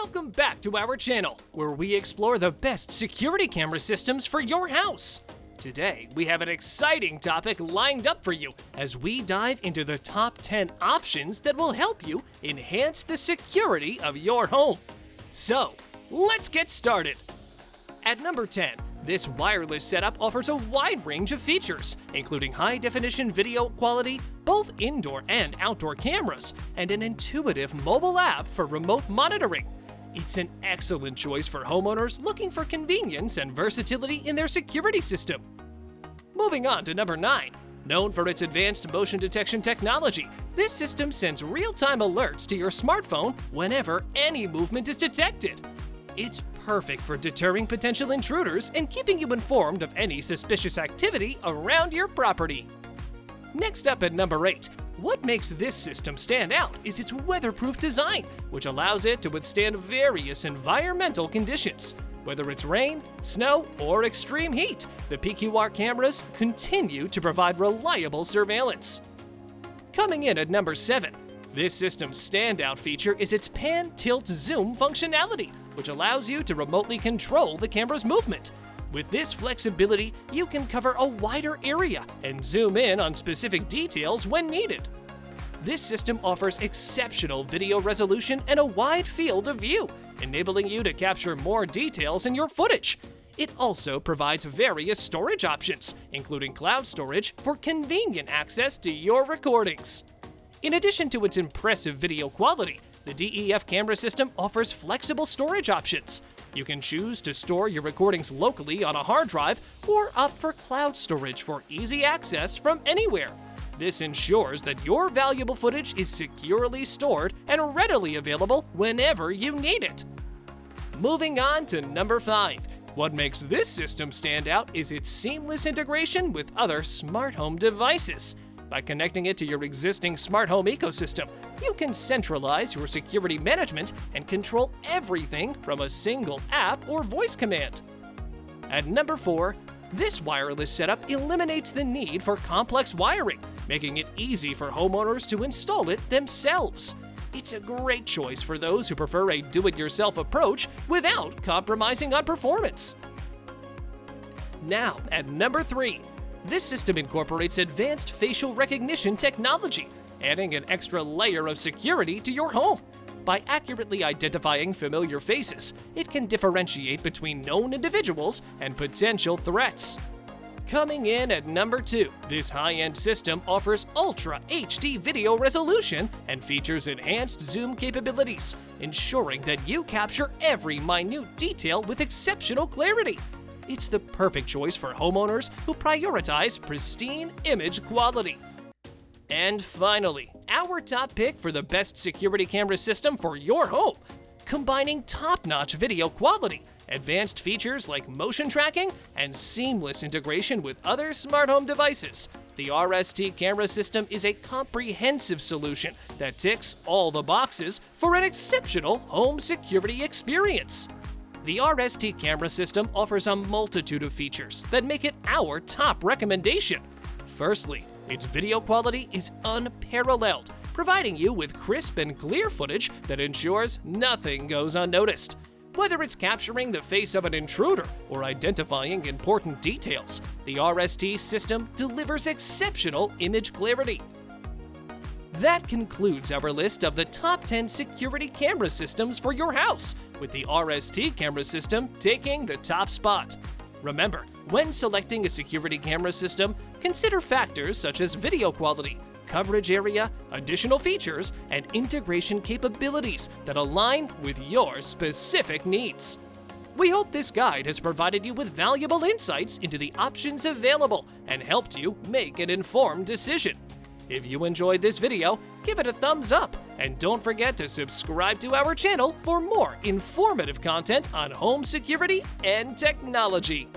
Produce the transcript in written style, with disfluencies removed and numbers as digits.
Welcome back to our channel, where we explore the best security camera systems for your house. Today, we have an exciting topic lined up for you as we dive into the top 10 options that will help you enhance the security of your home. So, let's get started. At number 10, this wireless setup offers a wide range of features, including high-definition video quality, both indoor and outdoor cameras, and an intuitive mobile app for remote monitoring. It's an excellent choice for homeowners looking for convenience and versatility in their security system. Moving on to number 9. Known for its advanced motion detection technology, this system sends real-time alerts to your smartphone whenever any movement is detected. It's perfect for deterring potential intruders and keeping you informed of any suspicious activity around your property. Next up at number 8, what makes this system stand out is its weatherproof design, which allows it to withstand various environmental conditions. Whether it's rain, snow, or extreme heat, the PQR cameras continue to provide reliable surveillance. Coming in at number 7, this system's standout feature is its pan-tilt-zoom functionality, which allows you to remotely control the camera's movement. With this flexibility, you can cover a wider area and zoom in on specific details when needed. This system offers exceptional video resolution and a wide field of view, enabling you to capture more details in your footage. It also provides various storage options, including cloud storage for convenient access to your recordings. In addition to its impressive video quality, the DEF camera system offers flexible storage options. You can choose to store your recordings locally on a hard drive or opt for cloud storage for easy access from anywhere. This ensures that your valuable footage is securely stored and readily available whenever you need it. Moving on to number 5. What makes this system stand out is its seamless integration with other smart home devices. By connecting it to your existing smart home ecosystem, you can centralize your security management and control everything from a single app or voice command. At number 4, this wireless setup eliminates the need for complex wiring, making it easy for homeowners to install it themselves. It's a great choice for those who prefer a do-it-yourself approach without compromising on performance. Now, at number 3, this system incorporates advanced facial recognition technology, adding an extra layer of security to your home. By accurately identifying familiar faces, it can differentiate between known individuals and potential threats. Coming in at number 2, this high-end system offers Ultra HD video resolution and features enhanced zoom capabilities, ensuring that you capture every minute detail with exceptional clarity. It's the perfect choice for homeowners who prioritize pristine image quality. And finally, our top pick for the best security camera system for your home, combining top-notch video quality, advanced features like motion tracking, and seamless integration with other smart home devices. The RST camera system is a comprehensive solution that ticks all the boxes for an exceptional home security experience. The RST camera system offers a multitude of features that make it our top recommendation. Firstly, its video quality is unparalleled, providing you with crisp and clear footage that ensures nothing goes unnoticed. Whether it's capturing the face of an intruder or identifying important details, the RST system delivers exceptional image clarity. That concludes our list of the top 10 security camera systems for your house, with the RST camera system taking the top spot. Remember, when selecting a security camera system, consider factors such as video quality, coverage area, additional features, and integration capabilities that align with your specific needs. We hope this guide has provided you with valuable insights into the options available and helped you make an informed decision. If you enjoyed this video, give it a thumbs up, and don't forget to subscribe to our channel for more informative content on home security and technology.